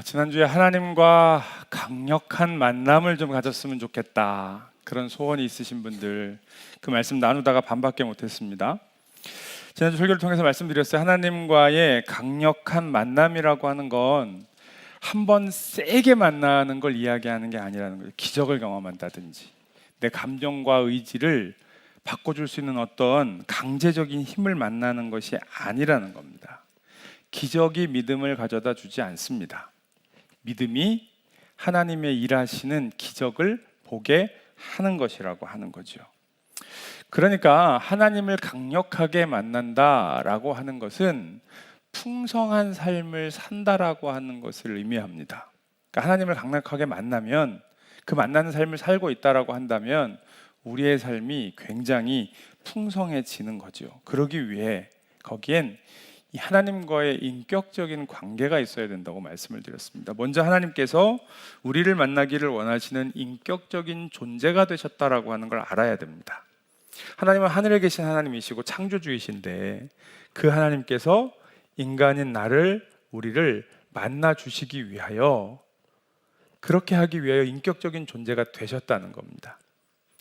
지난주에 하나님과 강력한 만남을 좀 가졌으면 좋겠다. 그런 소원이 있으신 분들 그 말씀 나누다가 반밖에 못했습니다. 지난주 설교를 통해서 말씀드렸어요. 하나님과의 강력한 만남이라고 하는 건 한 번 세게 만나는 걸 이야기하는 게 아니라는 거예요. 기적을 경험한다든지 내 감정과 의지를 바꿔줄 수 있는 어떤 강제적인 힘을 만나는 것이 아니라는 겁니다. 기적이 믿음을 가져다 주지 않습니다. 믿음이 하나님의 일하시는 기적을 보게 하는 것이라고 하는 거죠. 그러니까 하나님을 강력하게 만난다라고 하는 것은 풍성한 삶을 산다라고 하는 것을 의미합니다. 그러니까 하나님을 강력하게 만나면 그 만나는 삶을 살고 있다라고 한다면 우리의 삶이 굉장히 풍성해지는 거죠. 그러기 위해 거기엔 이 하나님과의 인격적인 관계가 있어야 된다고 말씀을 드렸습니다. 먼저 하나님께서 우리를 만나기를 원하시는 인격적인 존재가 되셨다라고 하는 걸 알아야 됩니다. 하나님은 하늘에 계신 하나님이시고 창조주이신데 그 하나님께서 인간인 나를 우리를 만나 주시기 위하여 그렇게 하기 위하여 인격적인 존재가 되셨다는 겁니다.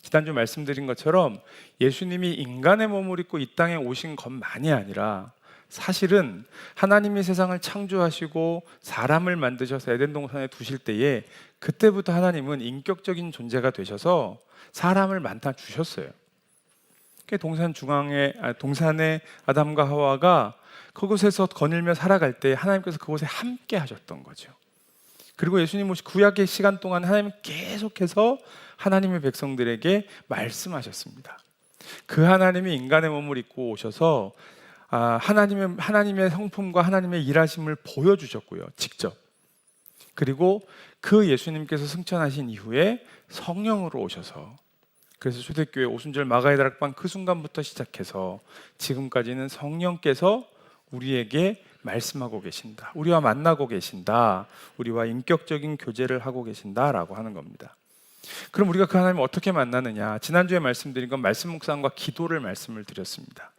지난주 말씀드린 것처럼 예수님이 인간의 몸을 입고 이 땅에 오신 것만이 아니라 사실은 하나님이 세상을 창조하시고 사람을 만드셔서 에덴 동산에 두실 때에 그때부터 하나님은 인격적인 존재가 되셔서 사람을 만나 주셨어요. 동산의 아담과 하와가 그곳에서 거닐며 살아갈 때 하나님께서 그곳에 함께 하셨던 거죠. 그리고 예수님 오시 구약의 시간 동안 하나님은 계속해서 하나님의 백성들에게 말씀하셨습니다. 그 하나님이 인간의 몸을 입고 오셔서 하나님의 성품과 하나님의 일하심을 보여주셨고요, 직접. 그리고 그 예수님께서 승천하신 이후에 성령으로 오셔서, 그래서 초대교회 오순절 마가의 다락방 그 순간부터 시작해서 지금까지는 성령께서 우리에게 말씀하고 계신다, 우리와 만나고 계신다, 우리와 인격적인 교제를 하고 계신다라고 하는 겁니다. 그럼 우리가 그 하나님을 어떻게 만나느냐? 지난주에 말씀드린 건 말씀 묵상과 기도를 말씀을 드렸습니다.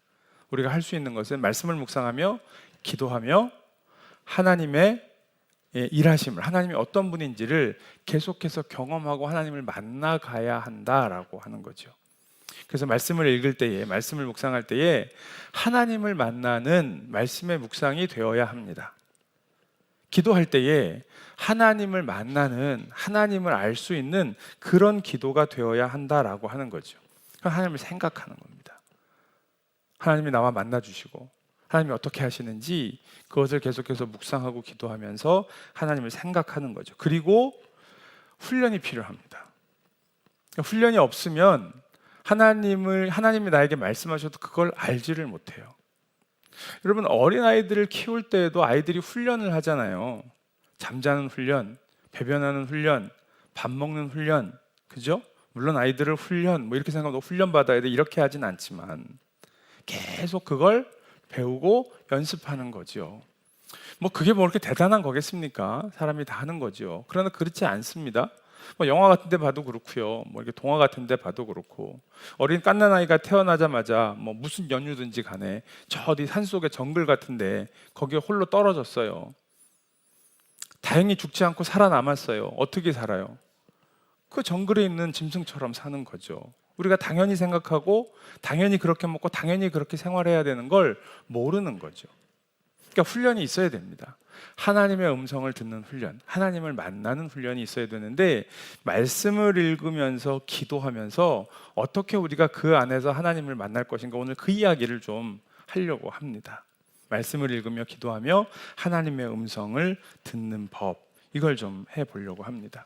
우리가 할 수 있는 것은 말씀을 묵상하며 기도하며 하나님의 일하심을, 하나님이 어떤 분인지를 계속해서 경험하고 하나님을 만나가야 한다라고 하는 거죠. 그래서 말씀을 읽을 때에, 말씀을 묵상할 때에 하나님을 만나는 말씀의 묵상이 되어야 합니다. 기도할 때에 하나님을 만나는, 하나님을 알 수 있는 그런 기도가 되어야 한다라고 하는 거죠. 하나님을 생각하는 겁니다. 하나님이 나와 만나주시고 하나님이 어떻게 하시는지 그것을 계속해서 묵상하고 기도하면서 하나님을 생각하는 거죠. 그리고 훈련이 필요합니다. 훈련이 없으면 하나님이 나에게 말씀하셔도 그걸 알지를 못해요. 여러분, 어린아이들을 키울 때에도 아이들이 훈련을 하잖아요. 잠자는 훈련, 배변하는 훈련, 밥 먹는 훈련, 그죠? 물론 아이들을 훈련, 이렇게 생각하면 훈련 받아야 돼, 이렇게 하진 않지만 계속 그걸 배우고 연습하는 거죠. 그게 그렇게 대단한 거겠습니까? 사람이 다 하는 거죠. 그러나 그렇지 않습니다. 영화 같은 데 봐도 그렇고요. 이렇게 동화 같은 데 봐도 그렇고, 어린 갓난아이가 태어나자마자 무슨 연유든지 간에 저 어디 산속의 정글 같은데 거기에 홀로 떨어졌어요. 다행히 죽지 않고 살아남았어요. 어떻게 살아요? 그 정글에 있는 짐승처럼 사는 거죠. 우리가 당연히 생각하고 당연히 그렇게 먹고 당연히 그렇게 생활해야 되는 걸 모르는 거죠. 그러니까 훈련이 있어야 됩니다. 하나님의 음성을 듣는 훈련, 하나님을 만나는 훈련이 있어야 되는데, 말씀을 읽으면서 기도하면서 어떻게 우리가 그 안에서 하나님을 만날 것인가, 오늘 그 이야기를 좀 하려고 합니다. 말씀을 읽으며 기도하며 하나님의 음성을 듣는 법, 이걸 좀 해보려고 합니다.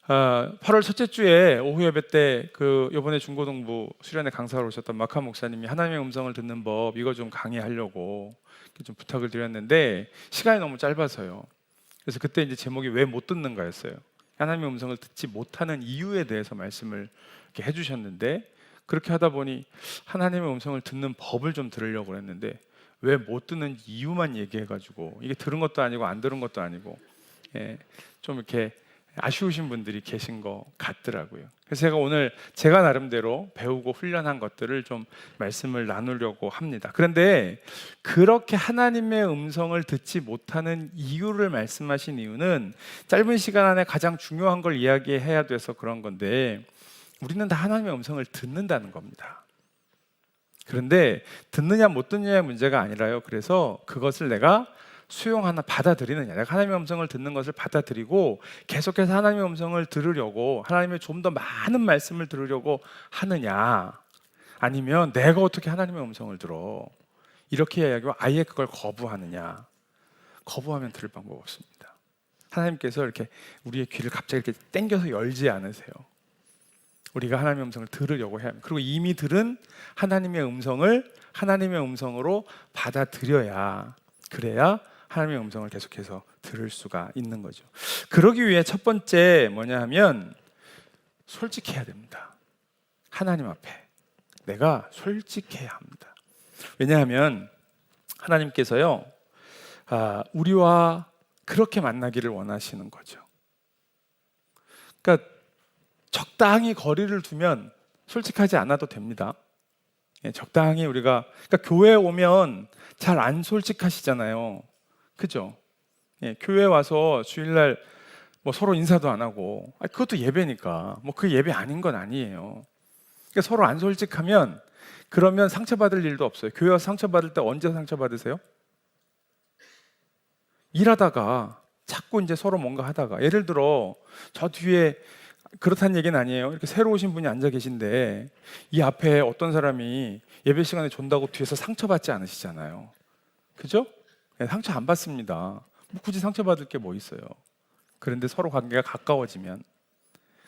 8월 첫째 주에 오후 예배 때 이번에 중고등부 수련회 강사로 오셨던 마카 목사님이 하나님의 음성을 듣는 법, 이거 좀 강의하려고 좀 부탁을 드렸는데 시간이 너무 짧아서요. 그래서 그때 이제 제목이 왜 못 듣는가였어요. 하나님의 음성을 듣지 못하는 이유에 대해서 말씀을 이렇게 해주셨는데, 그렇게 하다 보니 하나님의 음성을 듣는 법을 좀 들으려고 했는데 왜 못 듣는 이유만 얘기해가지고, 이게 들은 것도 아니고 안 들은 것도 아니고 좀 이렇게 아쉬우신 분들이 계신 것 같더라고요. 그래서 제가 오늘 제가 나름대로 배우고 훈련한 것들을 좀 말씀을 나누려고 합니다. 그런데 그렇게 하나님의 음성을 듣지 못하는 이유를 말씀하신 이유는 짧은 시간 안에 가장 중요한 걸 이야기해야 돼서 그런 건데, 우리는 다 하나님의 음성을 듣는다는 겁니다. 그런데 듣느냐 못 듣느냐의 문제가 아니라요. 그래서 그것을 내가 수용하나 받아들이느냐, 내가 하나님의 음성을 듣는 것을 받아들이고 계속해서 하나님의 음성을 들으려고, 하나님의 좀 더 많은 말씀을 들으려고 하느냐, 아니면 내가 어떻게 하나님의 음성을 들어 이렇게 이야기하고 아예 그걸 거부하느냐. 거부하면 들을 방법 없습니다. 하나님께서 이렇게 우리의 귀를 갑자기 이렇게 당겨서 열지 않으세요. 우리가 하나님의 음성을 들으려고 해야 합니다. 그리고 이미 들은 하나님의 음성을 하나님의 음성으로 받아들여야, 그래야 하나님의 음성을 계속해서 들을 수가 있는 거죠. 그러기 위해 첫 번째 뭐냐 하면 솔직해야 됩니다. 하나님 앞에 내가 솔직해야 합니다. 왜냐하면 하나님께서요, 우리와 그렇게 만나기를 원하시는 거죠. 그러니까 적당히 거리를 두면 솔직하지 않아도 됩니다. 적당히 우리가, 그러니까 교회에 오면 잘 안 솔직하시잖아요. 그죠? 교회 와서 주일날 뭐 서로 인사도 안 하고, 그것도 예배니까 뭐 그 예배 아닌 건 아니에요. 그러니까 서로 안 솔직하면, 그러면 상처받을 일도 없어요. 교회 와서 상처받을 때 언제 상처받으세요? 일하다가 자꾸 이제 서로 뭔가 하다가, 예를 들어 저 뒤에, 그렇다는 얘기는 아니에요. 이렇게 새로 오신 분이 앉아 계신데 이 앞에 어떤 사람이 예배 시간에 존다고 뒤에서 상처받지 않으시잖아요. 그죠? 상처 안 받습니다. 뭐 굳이 상처받을 게 뭐 있어요. 그런데 서로 관계가 가까워지면,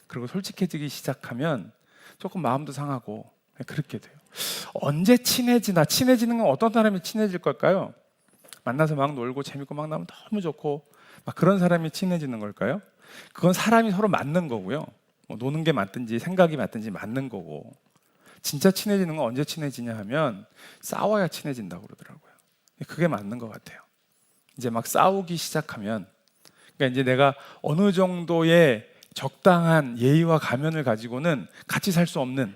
그리고 솔직해지기 시작하면 조금 마음도 상하고 그렇게 돼요. 언제 친해지는 건 어떤 사람이 친해질 걸까요? 만나서 막 놀고 재밌고 막 나면 너무 좋고 막 그런 사람이 친해지는 걸까요? 그건 사람이 서로 맞는 거고요. 뭐 노는 게 맞든지 생각이 맞든지 맞는 거고, 진짜 친해지는 건 언제 친해지냐 하면 싸워야 친해진다고 그러더라고요. 그게 맞는 것 같아요. 이제 막 싸우기 시작하면, 그러니까 이제 내가 어느 정도의 적당한 예의와 가면을 가지고는 같이 살 수 없는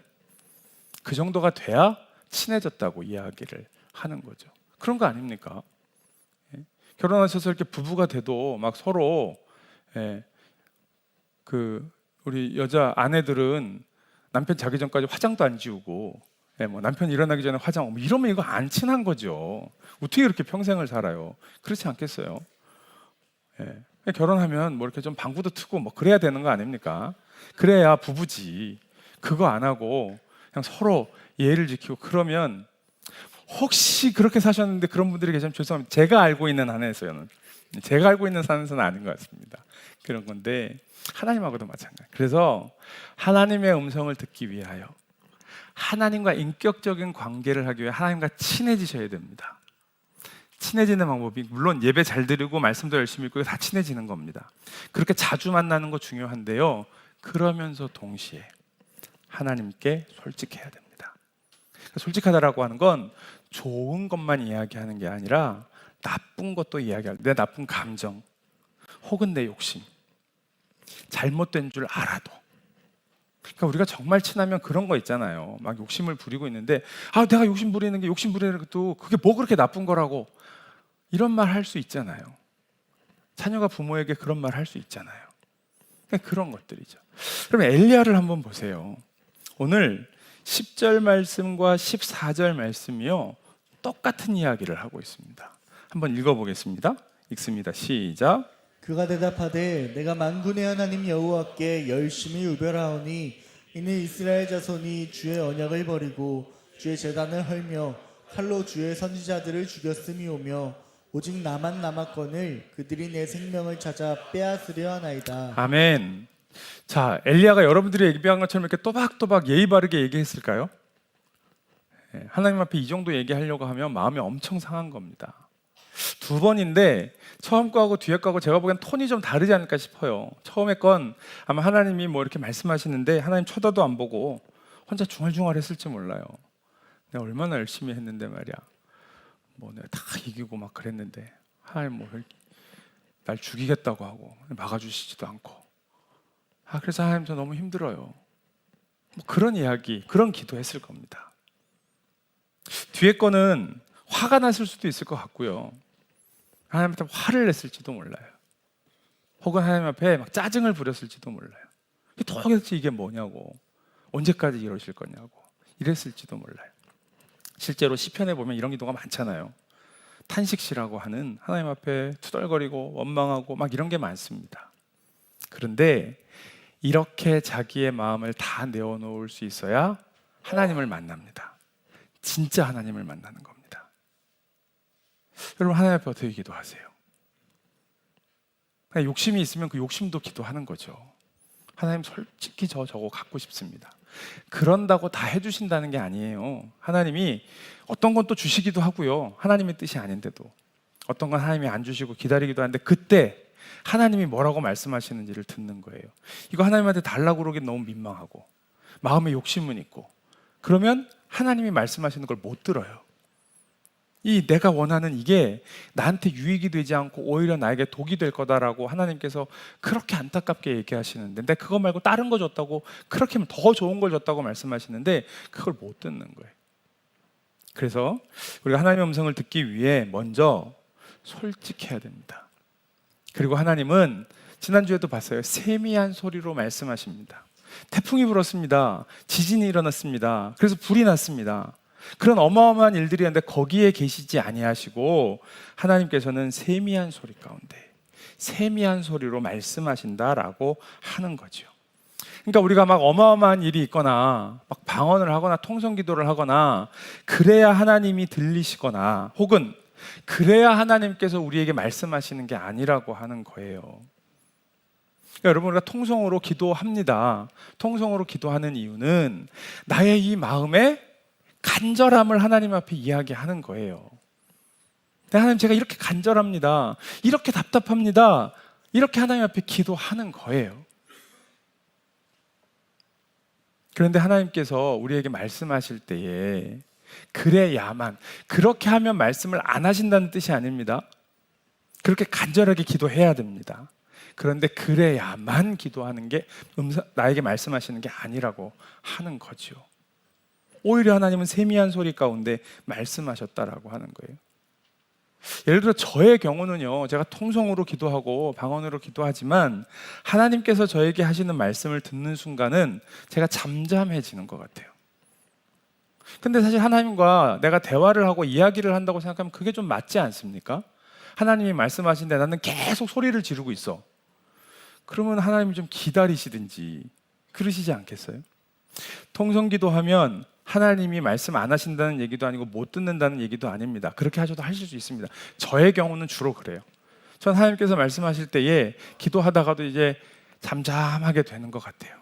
그 정도가 돼야 친해졌다고 이야기를 하는 거죠. 그런 거 아닙니까? 결혼하셔서 이렇게 부부가 돼도 막 서로, 우리 여자 아내들은 남편 자기 전까지 화장도 안 지우고, 뭐 남편 일어나기 전에 화장, 뭐 이러면 이거 안 친한 거죠. 어떻게 그렇게 평생을 살아요? 그렇지 않겠어요? 결혼하면 뭐 이렇게 좀 방구도 트고 뭐 그래야 되는 거 아닙니까? 그래야 부부지. 그거 안 하고 그냥 서로 예의를 지키고 그러면, 혹시 그렇게 사셨는데 그런 분들이 계시면 죄송합니다. 제가 알고 있는 한에서는, 제가 알고 있는 산에서는 아닌 것 같습니다. 그런 건데 하나님하고도 마찬가지예요. 그래서 하나님의 음성을 듣기 위하여, 하나님과 인격적인 관계를 하기 위해 하나님과 친해지셔야 됩니다. 친해지는 방법이, 물론 예배 잘 드리고 말씀도 열심히 읽고 다 친해지는 겁니다. 그렇게 자주 만나는 거 중요한데요, 그러면서 동시에 하나님께 솔직해야 됩니다. 솔직하다라고 하는 건 좋은 것만 이야기하는 게 아니라 나쁜 것도 이야기할, 내 나쁜 감정 혹은 내 욕심, 잘못된 줄 알아도. 그러니까 우리가 정말 친하면 그런 거 있잖아요. 막 욕심을 부리고 있는데, 내가 욕심 부리는 게, 욕심 부리는 것도 그게 뭐 그렇게 나쁜 거라고, 이런 말 할 수 있잖아요. 자녀가 부모에게 그런 말 할 수 있잖아요. 그러니까 그런 것들이죠. 그러면 엘리야를 한번 보세요. 오늘 10절 말씀과 14절 말씀이요, 똑같은 이야기를 하고 있습니다. 한번 읽어보겠습니다. 읽습니다. 시작. 그가 대답하되 내가 만군의 하나님 여호와께 열심히 우별하오니 이는 이스라엘 자손이 주의 언약을 버리고 주의 제단을 헐며 칼로 주의 선지자들을 죽였음이오며 오직 나만 남았거늘 그들이 내 생명을 찾아 빼앗으려 하나이다. 아멘. 자, 엘리야가 여러분들이 얘기한 것처럼 이렇게 또박또박 예의 바르게 얘기했을까요? 하나님 앞에 이 정도 얘기하려고 하면 마음이 엄청 상한 겁니다. 두 번인데 처음 거하고 뒤에 거하고 제가 보기엔 톤이 좀 다르지 않을까 싶어요. 처음에 건 아마 하나님이 뭐 이렇게 말씀하시는데 하나님 쳐다도 안 보고 혼자 중얼중얼 했을지 몰라요. 내가 얼마나 열심히 했는데 말이야. 뭐 내가 다 이기고 막 그랬는데 하나님 뭐 날 죽이겠다고 하고 막아주시지도 않고 그래서 하나님 저 너무 힘들어요. 뭐 그런 이야기, 그런 기도했을 겁니다. 뒤에 거는 화가 났을 수도 있을 것 같고요. 하나님한테 화를 냈을지도 몰라요. 혹은 하나님 앞에 막 짜증을 부렸을지도 몰라요. 도대체 이게 뭐냐고, 언제까지 이러실 거냐고 이랬을지도 몰라요. 실제로 시편에 보면 이런 기도가 많잖아요. 탄식시라고 하는, 하나님 앞에 투덜거리고 원망하고 막 이런 게 많습니다. 그런데 이렇게 자기의 마음을 다 내어놓을 수 있어야 하나님을 만납니다. 진짜 하나님을 만나는 겁니다. 여러분, 하나님 앞에 어떻게 기도하세요? 그냥 욕심이 있으면 그 욕심도 기도하는 거죠. 하나님 솔직히 저거 갖고 싶습니다. 그런다고 다 해주신다는 게 아니에요. 하나님이 어떤 건 또 주시기도 하고요. 하나님의 뜻이 아닌데도 어떤 건 하나님이 안 주시고 기다리기도 하는데, 그때 하나님이 뭐라고 말씀하시는지를 듣는 거예요. 이거 하나님한테 달라고 그러긴 너무 민망하고 마음에 욕심은 있고, 그러면 하나님이 말씀하시는 걸 못 들어요. 이 내가 원하는 이게 나한테 유익이 되지 않고 오히려 나에게 독이 될 거다라고 하나님께서 그렇게 안타깝게 얘기하시는데, 근데 그거 말고 다른 거 줬다고, 그렇게 하면 더 좋은 걸 줬다고 말씀하시는데 그걸 못 듣는 거예요. 그래서 우리가 하나님의 음성을 듣기 위해 먼저 솔직해야 됩니다. 그리고 하나님은 지난주에도 봤어요. 세미한 소리로 말씀하십니다. 태풍이 불었습니다. 지진이 일어났습니다. 그래서 불이 났습니다. 그런 어마어마한 일들이 있는데 거기에 계시지 아니하시고 하나님께서는 세미한 소리 가운데 세미한 소리로 말씀하신다라고 하는 거죠. 그러니까 우리가 막 어마어마한 일이 있거나 막 방언을 하거나 통성기도를 하거나 그래야 하나님이 들리시거나, 혹은 그래야 하나님께서 우리에게 말씀하시는 게 아니라고 하는 거예요. 그러니까 여러분, 우리가 통성으로 기도합니다. 통성으로 기도하는 이유는 나의 이 마음에 간절함을 하나님 앞에 이야기하는 거예요. 하나님, 제가 이렇게 간절합니다. 이렇게 답답합니다. 이렇게 하나님 앞에 기도하는 거예요. 그런데 하나님께서 우리에게 말씀하실 때에 그래야만, 그렇게 하면 말씀을 안 하신다는 뜻이 아닙니다. 그렇게 간절하게 기도해야 됩니다. 그런데 그래야만 기도하는 게 나에게 말씀하시는 게 아니라고 하는 거죠. 오히려 하나님은 세미한 소리 가운데 말씀하셨다라고 하는 거예요. 예를 들어 저의 경우는요, 제가 통성으로 기도하고 방언으로 기도하지만 하나님께서 저에게 하시는 말씀을 듣는 순간은 제가 잠잠해지는 것 같아요. 근데 사실 하나님과 내가 대화를 하고 이야기를 한다고 생각하면 그게 좀 맞지 않습니까? 하나님이 말씀하시는데 나는 계속 소리를 지르고 있어. 그러면 하나님이 좀 기다리시든지 그러시지 않겠어요? 통성기도하면 하나님이 말씀 안 하신다는 얘기도 아니고 못 듣는다는 얘기도 아닙니다. 그렇게 하셔도 하실 수 있습니다. 저의 경우는 주로 그래요. 전 하나님께서 말씀하실 때에 기도하다가도 이제 잠잠하게 되는 것 같아요.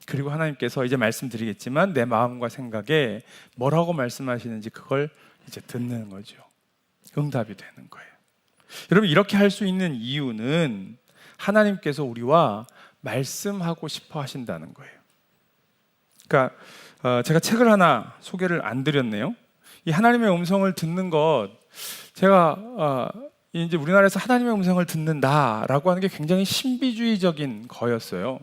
그리고 하나님께서 이제 말씀드리겠지만 내 마음과 생각에 뭐라고 말씀하시는지 그걸 이제 듣는 거죠. 응답이 되는 거예요. 여러분, 이렇게 할 수 있는 이유는 하나님께서 우리와 말씀하고 싶어 하신다는 거예요. 그러니까 제가 책을 하나 소개를 안 드렸네요. 이 하나님의 음성을 듣는 것, 제가 이제 우리나라에서 하나님의 음성을 듣는다라고 하는 게 굉장히 신비주의적인 거였어요.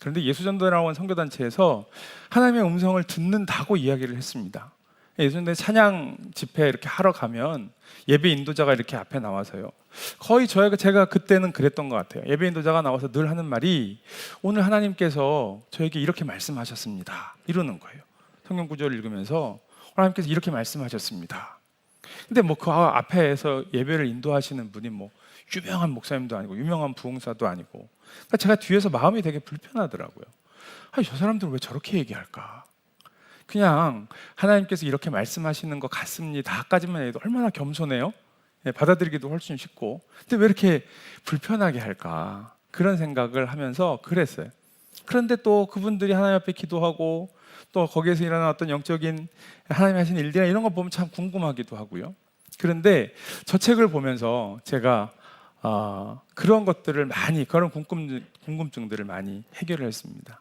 그런데 예수전도에 나온 선교단체에서 하나님의 음성을 듣는다고 이야기를 했습니다. 예수전도에 찬양 집회 이렇게 하러 가면 예배 인도자가 이렇게 앞에 나와서요, 거의 제가 그때는 그랬던 것 같아요. 예배 인도자가 나와서 늘 하는 말이, 오늘 하나님께서 저에게 이렇게 말씀하셨습니다, 이러는 거예요. 성경 구절을 읽으면서 하나님께서 이렇게 말씀하셨습니다. 근데 뭐 그 앞에서 예배를 인도하시는 분이 뭐 유명한 목사님도 아니고 유명한 부흥사도 아니고, 그러니까 제가 뒤에서 마음이 되게 불편하더라고요. 저 사람들은 왜 저렇게 얘기할까? 그냥 하나님께서 이렇게 말씀하시는 것 같습니다까지만 해도 얼마나 겸손해요? 받아들이기도 훨씬 쉽고. 근데 왜 이렇게 불편하게 할까? 그런 생각을 하면서 그랬어요. 그런데 또 그분들이 하나님 앞에 기도하고 또 거기에서 일어나는 어떤 영적인 하나님이 하신 일들이나 이런 거 보면 참 궁금하기도 하고요. 그런데 저 책을 보면서 제가 그런 것들을 많이, 그런 궁금증들을 많이 해결을 했습니다.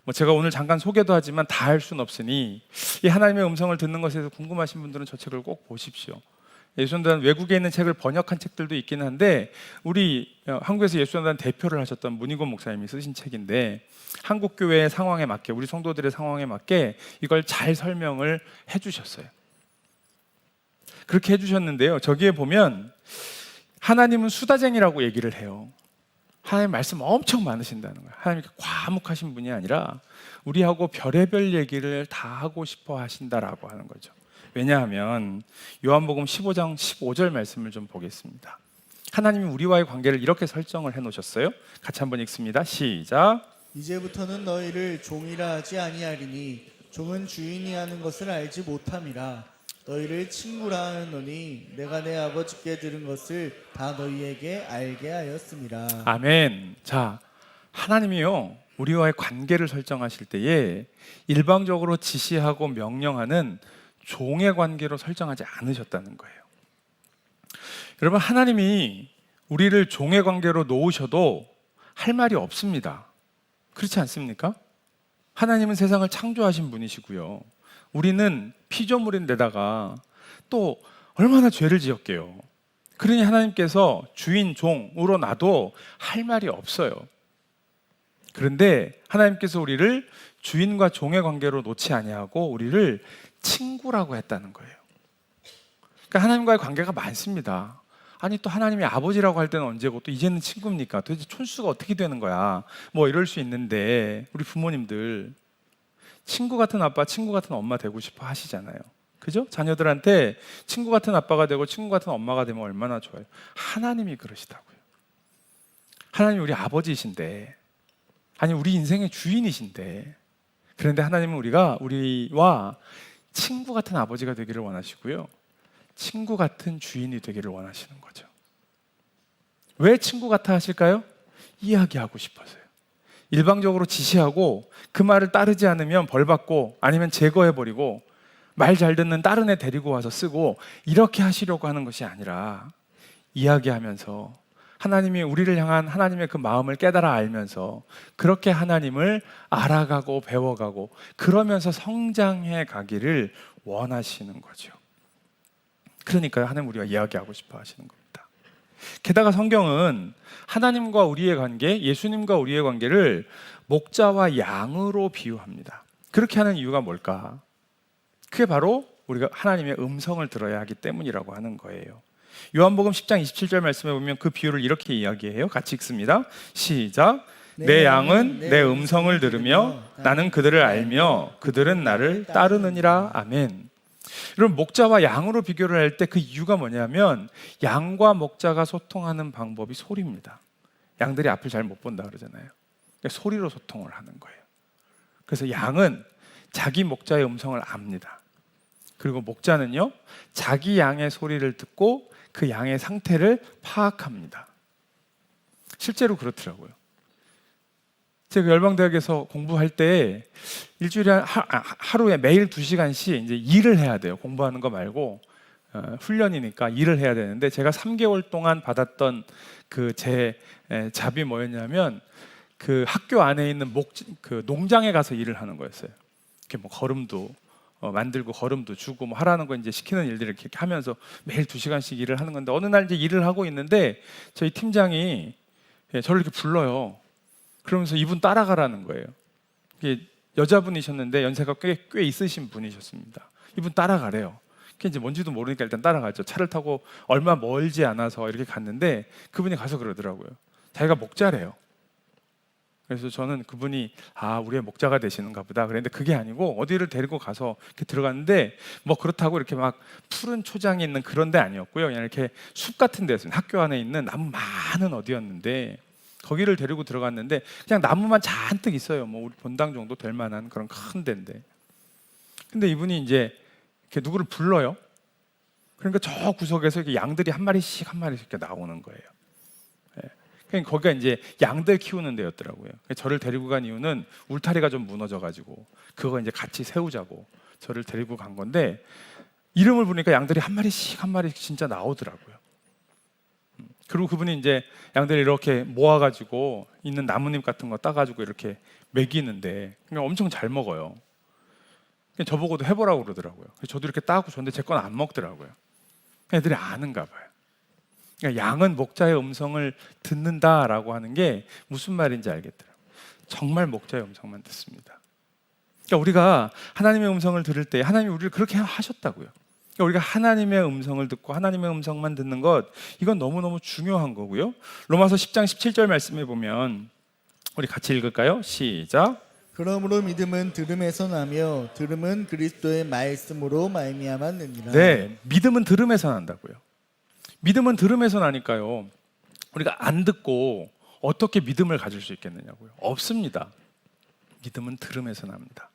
뭐 제가 오늘 잠깐 소개도 하지만 다 할 수는 없으니 이 하나님의 음성을 듣는 것에 대해서 궁금하신 분들은 저 책을 꼭 보십시오. 예수전도단 외국에 있는 책을 번역한 책들도 있긴 한데 우리 한국에서 예수전도단 대표를 하셨던 문희곤 목사님이 쓰신 책인데 한국 교회의 상황에 맞게 우리 성도들의 상황에 맞게 이걸 잘 설명을 해주셨어요. 그렇게 해주셨는데요. 저기에 보면 하나님은 수다쟁이라고 얘기를 해요. 하나님 말씀 엄청 많으신다는 거예요. 하나님이 과묵하신 분이 아니라 우리하고 별의별 얘기를 다 하고 싶어 하신다라고 하는 거죠. 왜냐하면 요한복음 15장 15절 말씀을 좀 보겠습니다. 하나님이 우리와의 관계를 이렇게 설정을 해놓으셨어요. 같이 한번 읽습니다. 시작. 이제부터는 너희를 종이라 하지 아니하리니 종은 주인이 하는 것을 알지 못함이라. 너희를 친구라 하노니 내가 내 아버지께 들은 것을 다 너희에게 알게 하였음이라. 아멘. 자, 하나님이요 우리와의 관계를 설정하실 때에 일방적으로 지시하고 명령하는 종의 관계로 설정하지 않으셨다는 거예요. 여러분, 하나님이 우리를 종의 관계로 놓으셔도 할 말이 없습니다. 그렇지 않습니까? 하나님은 세상을 창조하신 분이시고요. 우리는 피조물인데다가 또 얼마나 죄를 지었게요. 그러니 하나님께서 주인, 종으로 놔도 할 말이 없어요. 그런데 하나님께서 우리를 주인과 종의 관계로 놓지 아니하고 우리를 친구라고 했다는 거예요. 그러니까 하나님과의 관계가 많습니다. 아니 또 하나님이 아버지라고 할 때는 언제고 또 이제는 친구입니까? 도대체 촌수가 어떻게 되는 거야? 뭐 이럴 수 있는데 우리 부모님들 친구 같은 아빠, 친구 같은 엄마 되고 싶어 하시잖아요. 그죠? 자녀들한테 친구 같은 아빠가 되고 친구 같은 엄마가 되면 얼마나 좋아요. 하나님이 그러시다고요. 하나님이 우리 아버지이신데, 아니 우리 인생의 주인이신데, 그런데 하나님은 우리와 친구 같은 아버지가 되기를 원하시고요, 친구 같은 주인이 되기를 원하시는 거죠. 왜 친구 같아 하실까요? 이야기하고 싶어서요. 일방적으로 지시하고 그 말을 따르지 않으면 벌받고 아니면 제거해버리고 말 잘 듣는 다른 애 데리고 와서 쓰고 이렇게 하시려고 하는 것이 아니라 이야기하면서 하나님이 우리를 향한 하나님의 그 마음을 깨달아 알면서 그렇게 하나님을 알아가고 배워가고 그러면서 성장해 가기를 원하시는 거죠. 그러니까요, 하나님 우리가 이야기하고 싶어 하시는 겁니다. 게다가 성경은 하나님과 우리의 관계, 예수님과 우리의 관계를 목자와 양으로 비유합니다. 그렇게 하는 이유가 뭘까? 그게 바로 우리가 하나님의 음성을 들어야 하기 때문이라고 하는 거예요. 요한복음 10장 27절 말씀에 보면 그 비유를 이렇게 이야기해요. 같이 읽습니다. 시작. 내 양은 내 음성을 들으며 나는 그들을 알며 그들은 나를 따르느니라. 아멘. 여러분, 목자와 양으로 비교를 할 때 그 이유가 뭐냐면 양과 목자가 소통하는 방법이 소리입니다. 양들이 앞을 잘 못 본다 그러잖아요. 그러니까 소리로 소통을 하는 거예요. 그래서 양은 자기 목자의 음성을 압니다. 그리고 목자는요, 자기 양의 소리를 듣고 그 양의 상태를 파악합니다. 실제로 그렇더라고요. 제가 열방대학에서 공부할 때 일주일에 하루에 매일 2시간씩 이제 일을 해야 돼요. 공부하는 거 말고 훈련이니까 일을 해야 되는데, 제가 3개월 동안 받았던 그 제 잡이 뭐였냐면 그 학교 안에 있는 그 농장에 가서 일을 하는 거였어요. 이렇게 뭐 거름도 만들고 거름도 주고 뭐 하라는 거 이제 시키는 일들을 이렇게 하면서 매일 2시간씩 일을 하는 건데, 어느 날 이제 일을 하고 있는데 저희 팀장이 저를 이렇게 불러요. 그러면서 이분 따라가라는 거예요. 이게 여자분이셨는데 연세가 꽤 있으신 분이셨습니다. 이분 따라가래요. 그게 이제 뭔지도 모르니까 일단 따라가죠. 차를 타고 얼마 멀지 않아서 이렇게 갔는데 그분이 가서 그러더라고요. 자기가 목자래요. 그래서 저는 그분이 우리의 목자가 되시는가 보다 그랬는데, 그게 아니고 어디를 데리고 가서 이렇게 들어갔는데 뭐 그렇다고 이렇게 막 푸른 초장이 있는 그런 데 아니었고요. 그냥 이렇게 숲 같은 데였어요. 학교 안에 있는 나무 많은 어디였는데 거기를 데리고 들어갔는데 그냥 나무만 잔뜩 있어요. 뭐 우리 본당 정도 될 만한 그런 큰 데인데, 근데 이분이 이제 이렇게 누구를 불러요. 그러니까 저 구석에서 이렇게 양들이 한 마리씩 이렇게 나오는 거예요. 그러니까 거기가 이제 양들 키우는 데였더라고요. 저를 데리고 간 이유는 울타리가 좀 무너져가지고 그거 이제 같이 세우자고 저를 데리고 간 건데, 이름을 부르니까 양들이 한 마리씩 진짜 나오더라고요. 그리고 그분이 이제 양들이 이렇게 모아가지고 있는 나뭇잎 같은 거 따가지고 이렇게 먹이는데 그러니까 엄청 잘 먹어요. 저보고도 해보라고 그러더라고요. 저도 이렇게 따고 줬는데 제 건 안 먹더라고요. 애들이 아는가 봐요. 그러니까 양은 목자의 음성을 듣는다라고 하는 게 무슨 말인지 알겠더라고요. 정말 목자의 음성만 듣습니다. 그러니까 우리가 하나님의 음성을 들을 때 하나님이 우리를 그렇게 하셨다고요. 그러니까 우리가 하나님의 음성을 듣고 하나님의 음성만 듣는 것, 이건 너무너무 중요한 거고요. 로마서 10장 17절 말씀에 보면 우리 같이 읽을까요? 시작. 그러므로 믿음은 들음에서 나며 들음은 그리스도의 말씀으로 말미암았느니라. 네, 믿음은 들음에서 난다고요. 믿음은 들음에서 나니까요. 우리가 안 듣고 어떻게 믿음을 가질 수 있겠느냐고요. 없습니다. 믿음은 들음에서 납니다.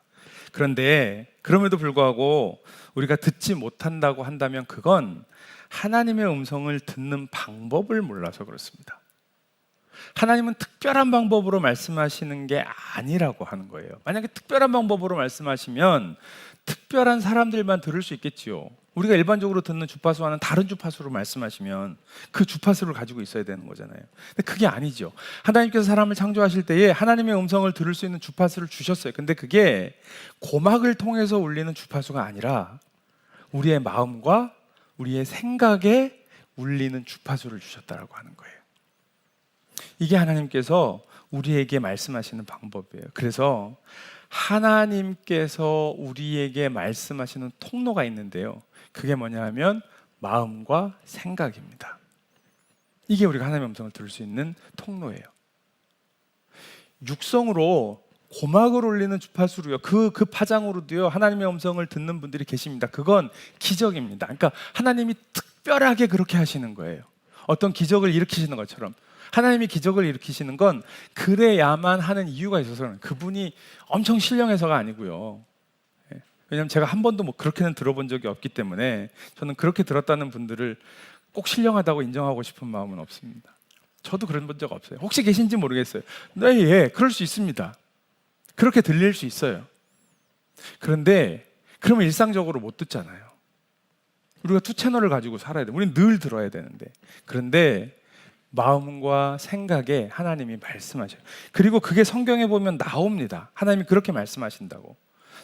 그런데 그럼에도 불구하고 우리가 듣지 못한다고 한다면 그건 하나님의 음성을 듣는 방법을 몰라서 그렇습니다. 하나님은 특별한 방법으로 말씀하시는 게 아니라고 하는 거예요. 만약에 특별한 방법으로 말씀하시면 특별한 사람들만 들을 수 있겠지요. 우리가 일반적으로 듣는 주파수와는 다른 주파수로 말씀하시면 그 주파수를 가지고 있어야 되는 거잖아요. 근데 그게 아니죠. 하나님께서 사람을 창조하실 때에 하나님의 음성을 들을 수 있는 주파수를 주셨어요. 근데 그게 고막을 통해서 울리는 주파수가 아니라 우리의 마음과 우리의 생각에 울리는 주파수를 주셨다라고 하는 거예요. 이게 하나님께서 우리에게 말씀하시는 방법이에요. 그래서 하나님께서 우리에게 말씀하시는 통로가 있는데요. 그게 뭐냐 하면 마음과 생각입니다. 이게 우리가 하나님의 음성을 들을 수 있는 통로예요. 육성으로 고막을 울리는 주파수로요. 그 파장으로도요. 하나님의 음성을 듣는 분들이 계십니다. 그건 기적입니다. 그러니까 하나님이 특별하게 그렇게 하시는 거예요. 어떤 기적을 일으키시는 것처럼. 하나님이 기적을 일으키시는 건 그래야만 하는 이유가 있어서 그분이 엄청 신령해서가 아니고요. 왜냐하면 제가 한 번도 뭐 그렇게는 들어본 적이 없기 때문에 저는 그렇게 들었다는 분들을 꼭 신령하다고 인정하고 싶은 마음은 없습니다. 저도 그런 본 적 없어요. 혹시 계신지 모르겠어요. 네, 예, 그럴 수 있습니다. 그렇게 들릴 수 있어요. 그런데 그러면 일상적으로 못 듣잖아요. 우리가 투 채널을 가지고 살아야 돼요. 우리는 늘 들어야 되는데. 그런데 마음과 생각에 하나님이 말씀하셔요. 그리고 그게 성경에 보면 나옵니다. 하나님이 그렇게 말씀하신다고.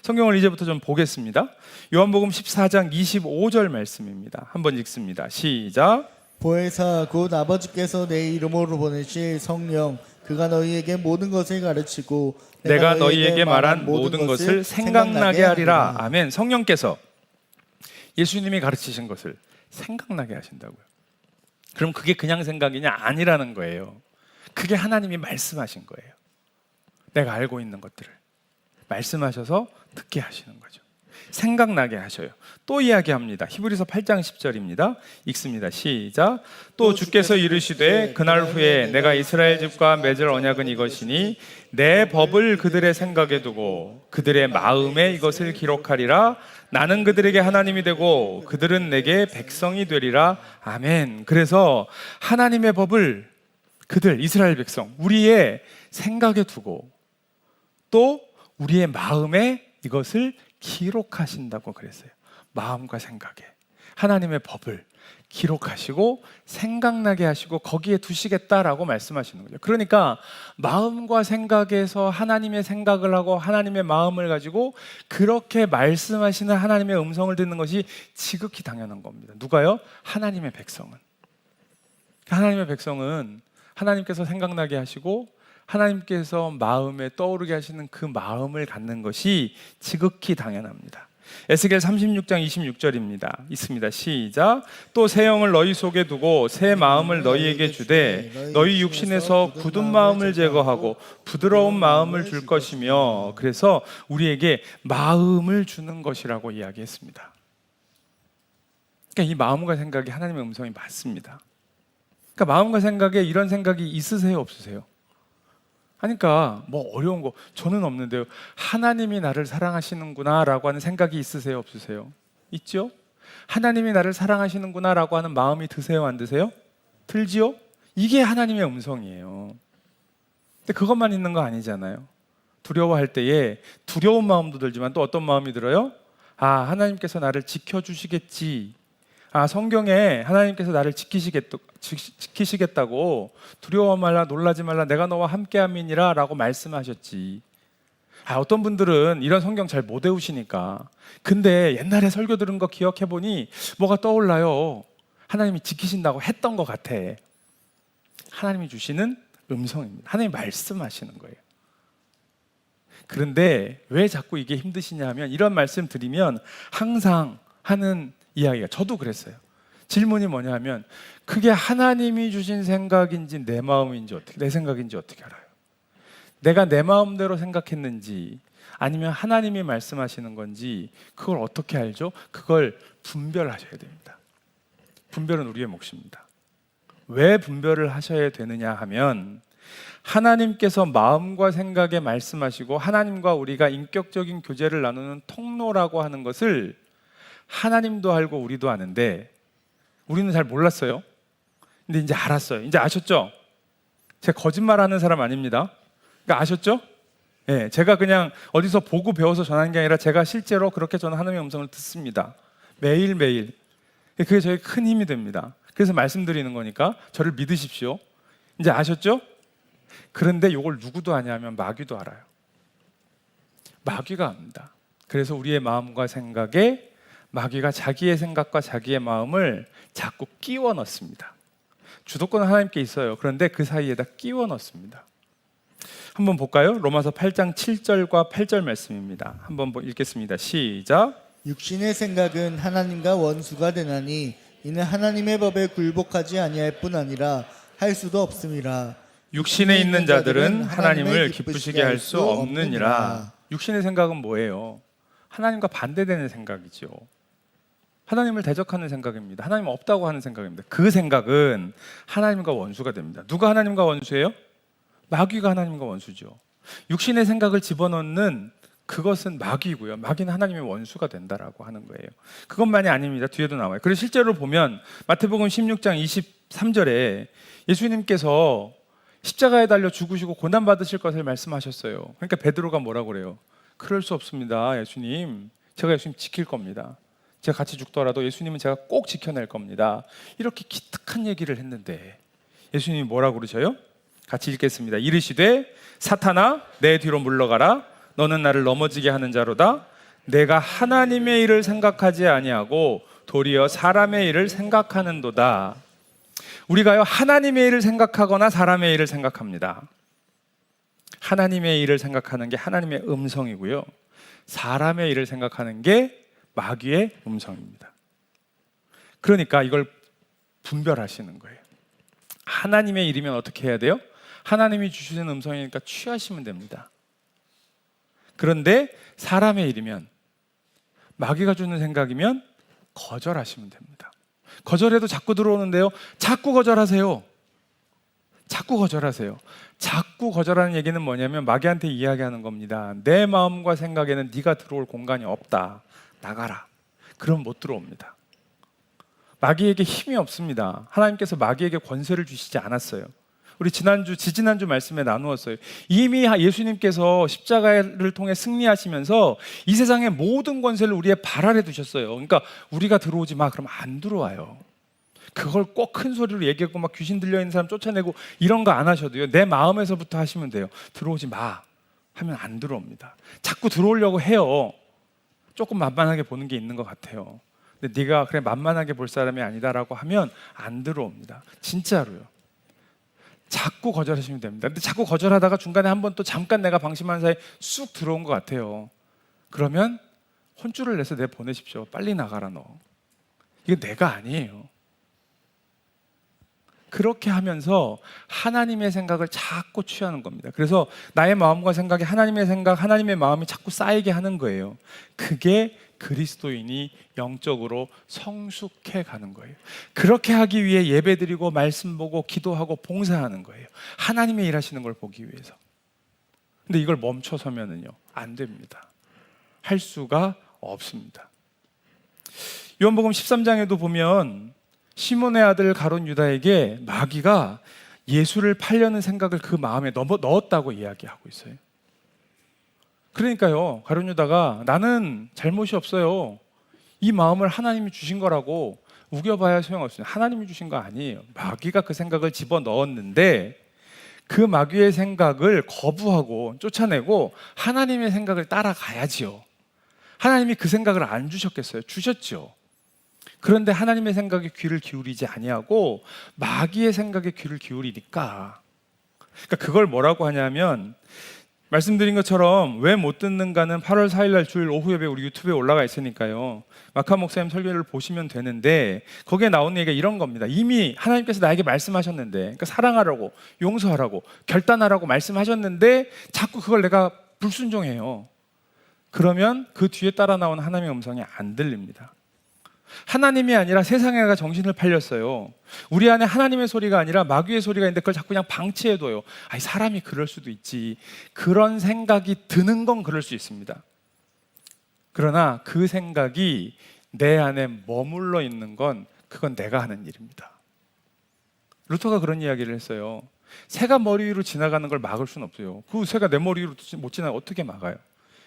성경을 이제부터 좀 보겠습니다. 요한복음 14장 25절 말씀입니다. 한번 읽습니다. 시작. 보혜사 곧 아버지께서 내 이름으로 보내실 성령 그가 너희에게 모든 것을 가르치고 내가 너희에게 말한 모든 것을 생각나게 하리라. 아멘. 성령께서 예수님이 가르치신 것을 생각나게 하신다고요. 그럼 그게 그냥 생각이냐? 아니라는 거예요. 그게 하나님이 말씀하신 거예요. 내가 알고 있는 것들을 말씀하셔서 듣게 하시는 거죠. 생각나게 하셔요. 또 이야기합니다. 히브리서 8장 10절입니다. 읽습니다. 시작. 또 주께서 이르시되 그날 후에 내가 이스라엘 집과 맺을 언약은 이것이니 내 법을 그들의 생각에 두고 그들의 마음에 이것을 기록하리라. 나는 그들에게 하나님이 되고 그들은 내게 백성이 되리라. 아멘. 그래서 하나님의 법을 그들 이스라엘 백성 우리의 생각에 두고 또 우리의 마음에 이것을 기록하신다고 그랬어요. 마음과 생각에 하나님의 법을 기록하시고 생각나게 하시고 거기에 두시겠다라고 말씀하시는 거죠. 그러니까 마음과 생각에서 하나님의 생각을 하고 하나님의 마음을 가지고 그렇게 말씀하시는 하나님의 음성을 듣는 것이 지극히 당연한 겁니다. 누가요? 하나님의 백성은. 하나님의 백성은 하나님께서 생각나게 하시고 하나님께서 마음에 떠오르게 하시는 그 마음을 갖는 것이 지극히 당연합니다. 에스겔 36장 26절입니다. 있습니다. 시작. 또 새 영을 너희 속에 두고 새 마음을 너희에게 주되 너희 육신에서 굳은 마음을 제거하고 부드러운 마음을 줄 것이며 그래서 우리에게 마음을 주는 것이라고 이야기했습니다. 그러니까 이 마음과 생각이 하나님의 음성이 맞습니다. 그러니까 마음과 생각에 이런 생각이 있으세요? 없으세요? 하니까 뭐 어려운 거 저는 없는데요. 하나님이 나를 사랑하시는구나 라고 하는 생각이 있으세요? 없으세요? 있죠? 하나님이 나를 사랑하시는구나 라고 하는 마음이 드세요? 안 드세요? 들지요? 이게 하나님의 음성이에요. 근데 그것만 있는 거 아니잖아요. 두려워할 때에 두려운 마음도 들지만 또 어떤 마음이 들어요? 아, 하나님께서 나를 지켜주시겠지. 아, 성경에 하나님께서 나를 지키시겠다고 두려워 말라 놀라지 말라 내가 너와 함께함이니라 라고 말씀하셨지. 아, 어떤 분들은 이런 성경 잘 못 외우시니까 근데 옛날에 설교 들은 거 기억해보니 뭐가 떠올라요. 하나님이 지키신다고 했던 것 같아. 하나님이 주시는 음성입니다. 하나님이 말씀하시는 거예요. 그런데 왜 자꾸 이게 힘드시냐 하면, 이런 말씀 드리면 항상 하는 이야기가, 저도 그랬어요. 질문이 뭐냐 하면, 그게 하나님이 주신 생각인지 내 마음인지 내 생각인지 어떻게 알아요? 내가 내 마음대로 생각했는지 아니면 하나님이 말씀하시는 건지 그걸 어떻게 알죠? 그걸 분별하셔야 됩니다. 분별은 우리의 몫입니다. 왜 분별을 하셔야 되느냐 하면, 하나님께서 마음과 생각에 말씀하시고 하나님과 우리가 인격적인 교제를 나누는 통로라고 하는 것을 하나님도 알고 우리도 아는데 우리는 잘 몰랐어요. 근데 이제 알았어요. 이제 아셨죠? 제가 거짓말하는 사람 아닙니다. 그러니까 아셨죠? 예, 제가 그냥 어디서 보고 배워서 전하는 게 아니라 제가 실제로 그렇게 저는 하나님의 음성을 듣습니다. 매일매일. 그게 저에게 큰 힘이 됩니다. 그래서 말씀드리는 거니까 저를 믿으십시오. 이제 아셨죠? 그런데 이걸 누구도 아냐면 마귀도 알아요. 마귀가 압니다. 그래서 우리의 마음과 생각에 마귀가 자기의 생각과 자기의 마음을 자꾸 끼워 넣습니다. 주도권은 하나님께 있어요. 그런데 그 사이에다 끼워 넣습니다. 한번 볼까요? 로마서 8장 7절과 8절 말씀입니다. 한번 읽겠습니다. 시작. 육신의 생각은 하나님과 원수가 되나니 이는 하나님의 법에 굴복하지 아니할 뿐 아니라 할 수도 없음이라. 육신에 있는 자들은 하나님을 기쁘시게 할 수 없느니라. 육신의 생각은 뭐예요? 하나님과 반대되는 생각이죠. 하나님을 대적하는 생각입니다. 하나님 없다고 하는 생각입니다. 그 생각은 하나님과 원수가 됩니다. 누가 하나님과 원수예요? 마귀가 하나님과 원수죠. 육신의 생각을 집어넣는 그것은 마귀고요. 마귀는 하나님의 원수가 된다라고 하는 거예요. 그것만이 아닙니다. 뒤에도 나와요. 그래서 실제로 보면 마태복음 16장 23절에 예수님께서 십자가에 달려 죽으시고 고난 받으실 것을 말씀하셨어요. 그러니까 베드로가 뭐라고 그래요? 그럴 수 없습니다. 예수님, 제가 예수님 지킬 겁니다. 제가 같이 죽더라도 예수님은 제가 꼭 지켜낼 겁니다. 이렇게 기특한 얘기를 했는데 예수님이 뭐라고 그러셔요? 같이 읽겠습니다. 이르시되 사탄아 내 뒤로 물러가라. 너는 나를 넘어지게 하는 자로다. 내가 하나님의 일을 생각하지 아니하고 도리어 사람의 일을 생각하는도다. 우리가요, 하나님의 일을 생각하거나 사람의 일을 생각합니다. 하나님의 일을 생각하는 게 하나님의 음성이고요, 사람의 일을 생각하는 게 마귀의 음성입니다. 그러니까 이걸 분별하시는 거예요. 하나님의 일이면 어떻게 해야 돼요? 하나님이 주시는 음성이니까 취하시면 됩니다. 그런데 사람의 일이면, 마귀가 주는 생각이면 거절하시면 됩니다. 거절해도 자꾸 들어오는데요, 자꾸 거절하세요. 자꾸 거절하세요. 자꾸 거절하는 얘기는 뭐냐면 마귀한테 이야기하는 겁니다. 내 마음과 생각에는 네가 들어올 공간이 없다. 나가라. 그럼 못 들어옵니다. 마귀에게 힘이 없습니다. 하나님께서 마귀에게 권세를 주시지 않았어요. 우리 지지난주 말씀에 나누었어요. 이미 예수님께서 십자가를 통해 승리하시면서 이 세상의 모든 권세를 우리의 발 아래 두셨어요. 그러니까 우리가 들어오지 마 그러면 안 들어와요. 그걸 꼭 큰 소리로 얘기하고 막 귀신 들려있는 사람 쫓아내고 이런 거 안 하셔도요, 내 마음에서부터 하시면 돼요. 들어오지 마 하면 안 들어옵니다. 자꾸 들어오려고 해요. 조금 만만하게 보는 게 있는 것 같아요. 근데 네가 그래 만만하게 볼 사람이 아니다라고 하면 안 들어옵니다. 진짜로요. 자꾸 거절하시면 됩니다. 근데 자꾸 거절하다가 중간에 한번 또 잠깐 내가 방심하는 사이에 쑥 들어온 것 같아요. 그러면 혼쭐을 내서 내 보내십시오. 빨리 나가라 너. 이게 내가 아니에요. 그렇게 하면서 하나님의 생각을 자꾸 취하는 겁니다. 그래서 나의 마음과 생각이 하나님의 생각, 하나님의 마음이 자꾸 쌓이게 하는 거예요. 그게 그리스도인이 영적으로 성숙해 가는 거예요. 그렇게 하기 위해 예배드리고 말씀 보고 기도하고 봉사하는 거예요. 하나님의 일하시는 걸 보기 위해서. 근데 이걸 멈춰서면은요, 안 됩니다. 할 수가 없습니다. 요한복음 13장에도 보면 시몬의 아들 가룟 유다에게 마귀가 예수를 팔려는 생각을 그 마음에 넣었다고 이야기하고 있어요. 그러니까요, 가룟 유다가 나는 잘못이 없어요, 이 마음을 하나님이 주신 거라고 우겨봐야 소용없어요. 하나님이 주신 거 아니에요. 마귀가 그 생각을 집어넣었는데 그 마귀의 생각을 거부하고 쫓아내고 하나님의 생각을 따라가야지요. 하나님이 그 생각을 안 주셨겠어요? 주셨죠. 그런데 하나님의 생각에 귀를 기울이지 아니하고 마귀의 생각에 귀를 기울이니까, 그러니까 그걸 뭐라고 하냐면, 말씀드린 것처럼 왜 못 듣는가는 8월 4일 날 주일 오후 예배 우리 유튜브에 올라가 있으니까요. 마카 목사님 설교를 보시면 되는데, 거기에 나오는 얘기가 이런 겁니다. 이미 하나님께서 나에게 말씀하셨는데, 그러니까 사랑하라고, 용서하라고, 결단하라고 말씀하셨는데 자꾸 그걸 내가 불순종해요. 그러면 그 뒤에 따라 나오는 하나님의 음성이 안 들립니다. 하나님이 아니라 세상에가 정신을 팔렸어요. 우리 안에 하나님의 소리가 아니라 마귀의 소리가 있는데 그걸 자꾸 그냥 방치해둬요. 아니, 사람이 그럴 수도 있지. 그런 생각이 드는 건 그럴 수 있습니다. 그러나 그 생각이 내 안에 머물러 있는 건 그건 내가 하는 일입니다. 루터가 그런 이야기를 했어요. 새가 머리 위로 지나가는 걸 막을 수는 없어요. 그 새가 내 머리 위로 못 지나가 어떻게 막아요?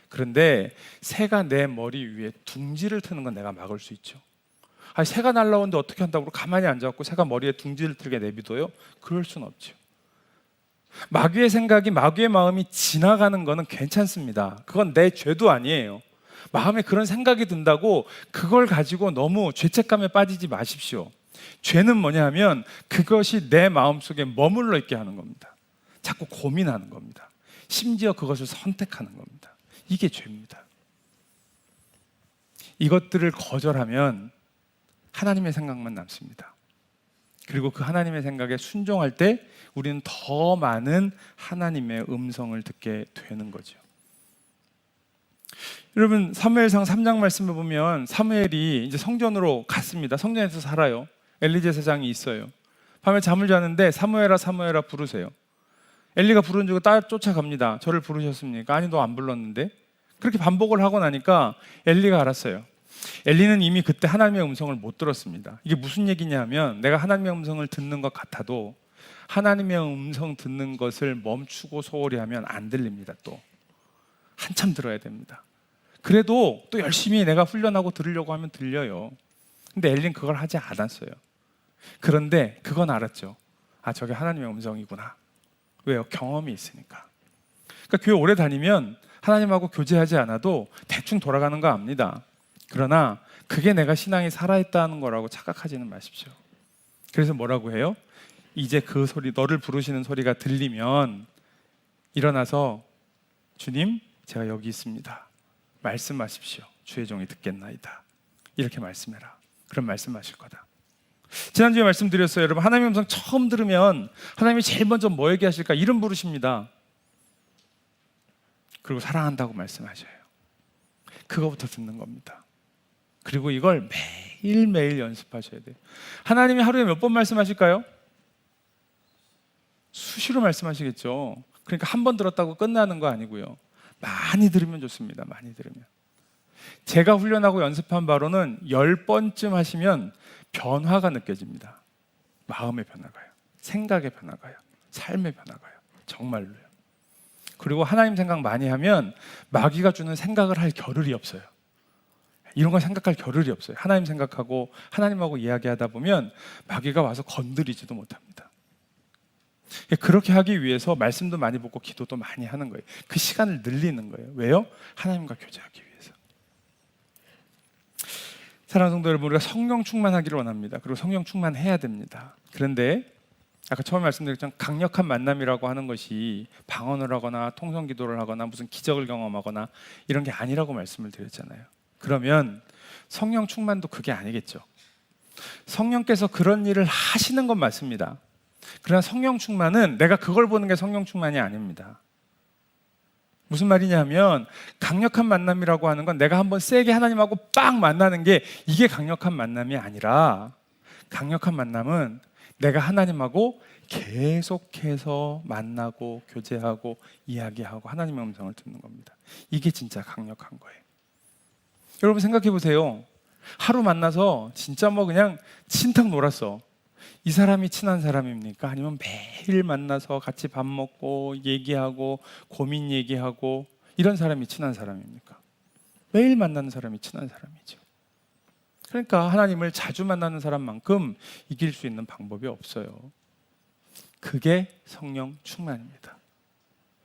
그런데 새가 내 머리 위에 둥지를 트는 건 내가 막을 수 있죠. 아니, 새가 날라오는데 어떻게 한다고 가만히 앉아갖고 새가 머리에 둥지를 틀게 내비둬요? 그럴 수는 없죠. 마귀의 생각이, 마귀의 마음이 지나가는 거는 괜찮습니다. 그건 내 죄도 아니에요. 마음에 그런 생각이 든다고 그걸 가지고 너무 죄책감에 빠지지 마십시오. 죄는 뭐냐 하면 그것이 내 마음속에 머물러 있게 하는 겁니다. 자꾸 고민하는 겁니다. 심지어 그것을 선택하는 겁니다. 이게 죄입니다. 이것들을 거절하면 하나님의 생각만 남습니다. 그리고 그 하나님의 생각에 순종할 때 우리는 더 많은 하나님의 음성을 듣게 되는 거죠. 여러분, 사무엘상 3장 말씀을 보면 사무엘이 이제 성전으로 갔습니다. 성전에서 살아요. 엘리 제사장이 있어요. 밤에 잠을 자는데 사무엘아 사무엘아 부르세요. 엘리가 부르는 줄 따라 쫓아갑니다. 저를 부르셨습니까? 아니, 너 안 불렀는데. 그렇게 반복을 하고 나니까 엘리가 알았어요. 엘리는 이미 그때 하나님의 음성을 못 들었습니다. 이게 무슨 얘기냐면, 내가 하나님의 음성을 듣는 것 같아도 하나님의 음성 듣는 것을 멈추고 소홀히 하면 안 들립니다. 또 한참 들어야 됩니다. 그래도 또 열심히 내가 훈련하고 들으려고 하면 들려요. 근데 엘리는 그걸 하지 않았어요. 그런데 그건 알았죠. 아, 저게 하나님의 음성이구나. 왜요? 경험이 있으니까. 그러니까 교회 오래 다니면 하나님하고 교제하지 않아도 대충 돌아가는 거 압니다. 그러나 그게 내가 신앙이 살아있다는 거라고 착각하지는 마십시오. 그래서 뭐라고 해요? 이제 그 소리, 너를 부르시는 소리가 들리면 일어나서 주님, 제가 여기 있습니다. 말씀하십시오. 주의 종이 듣겠나이다. 이렇게 말씀해라. 그럼 말씀하실 거다. 지난주에 말씀드렸어요. 여러분, 하나님의 음성 처음 들으면 하나님이 제일 먼저 뭐 얘기하실까? 이름 부르십니다. 그리고 사랑한다고 말씀하셔요. 그거부터 듣는 겁니다. 그리고 이걸 매일매일 연습하셔야 돼요. 하나님이 하루에 몇 번 말씀하실까요? 수시로 말씀하시겠죠. 그러니까 한 번 들었다고 끝나는 거 아니고요. 많이 들으면 좋습니다. 많이 들으면. 제가 훈련하고 연습한 바로는 10번쯤 하시면 변화가 느껴집니다. 마음의 변화가요. 생각의 변화가요. 삶의 변화가요. 정말로요. 그리고 하나님 생각 많이 하면 마귀가 주는 생각을 할 겨를이 없어요. 이런 거 생각할 겨를이 없어요. 하나님 생각하고 하나님하고 이야기하다 보면 마귀가 와서 건드리지도 못합니다. 그렇게 하기 위해서 말씀도 많이 듣고 기도도 많이 하는 거예요. 그 시간을 늘리는 거예요. 왜요? 하나님과 교제하기 위해서. 사랑하는 성도 여러분, 우리가 성령 충만하기를 원합니다. 그리고 성령 충만해야 됩니다. 그런데 아까 처음에 말씀드렸지만 강력한 만남이라고 하는 것이 방언을 하거나 통성 기도를 하거나 무슨 기적을 경험하거나 이런 게 아니라고 말씀을 드렸잖아요. 그러면 성령 충만도 그게 아니겠죠. 성령께서 그런 일을 하시는 건 맞습니다. 그러나 성령 충만은 내가 그걸 보는 게 성령 충만이 아닙니다. 무슨 말이냐면 강력한 만남이라고 하는 건 내가 한번 세게 하나님하고 빵 만나는 게 이게 강력한 만남이 아니라, 강력한 만남은 내가 하나님하고 계속해서 만나고 교제하고 이야기하고 하나님의 음성을 듣는 겁니다. 이게 진짜 강력한 거예요. 여러분 생각해 보세요. 하루 만나서 진짜 뭐 그냥 친탁 놀았어. 이 사람이 친한 사람입니까? 아니면 매일 만나서 같이 밥 먹고 얘기하고 고민 얘기하고 이런 사람이 친한 사람입니까? 매일 만나는 사람이 친한 사람이죠. 그러니까 하나님을 자주 만나는 사람만큼 이길 수 있는 방법이 없어요. 그게 성령 충만입니다.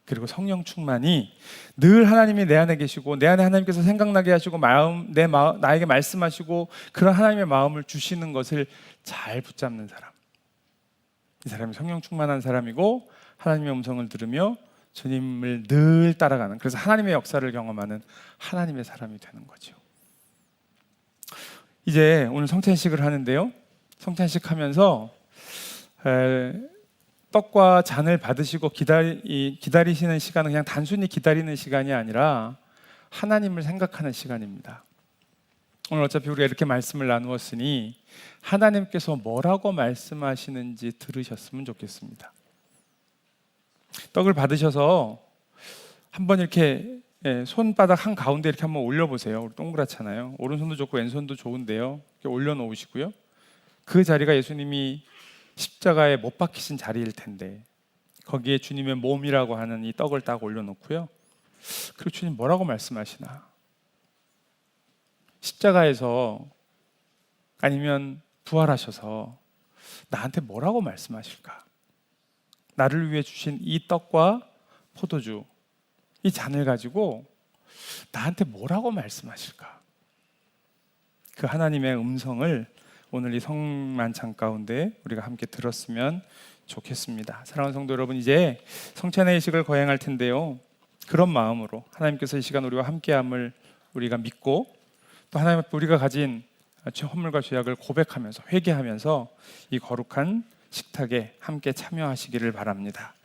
그리고 성령 충만이 늘 하나님이 내 안에 계시고 내 안에 하나님께서 생각나게 하시고 나에게 말씀하시고 그런 하나님의 마음을 주시는 것을 잘 붙잡는 사람, 이 사람이 성령 충만한 사람이고 하나님의 음성을 들으며 주님을 늘 따라가는, 그래서 하나님의 역사를 경험하는 하나님의 사람이 되는 거죠. 이제 오늘 성찬식을 하는데요, 성찬식 하면서 떡과 잔을 받으시고 기다리시는 시간은 그냥 단순히 기다리는 시간이 아니라 하나님을 생각하는 시간입니다. 오늘 어차피 우리가 이렇게 말씀을 나누었으니 하나님께서 뭐라고 말씀하시는지 들으셨으면 좋겠습니다. 떡을 받으셔서 한번 이렇게 손바닥 한 가운데 이렇게 한번 올려보세요. 동그랗잖아요. 오른손도 좋고 왼손도 좋은데요, 이렇게 올려놓으시고요. 그 자리가 예수님이 십자가에 못 박히신 자리일 텐데 거기에 주님의 몸이라고 하는 이 떡을 딱 올려놓고요. 그리고 주님 뭐라고 말씀하시나? 십자가에서 아니면 부활하셔서 나한테 뭐라고 말씀하실까? 나를 위해 주신 이 떡과 포도주, 이 잔을 가지고 나한테 뭐라고 말씀하실까? 그 하나님의 음성을 오늘 이 성만찬 가운데 우리가 함께 들었으면 좋겠습니다. 사랑하는 성도 여러분, 이제 성찬의 의식을 거행할 텐데요, 그런 마음으로 하나님께서 이 시간 우리와 함께함을 우리가 믿고 또 하나님 앞에 우리가 가진 허물과 죄악을 고백하면서 회개하면서 이 거룩한 식탁에 함께 참여하시기를 바랍니다.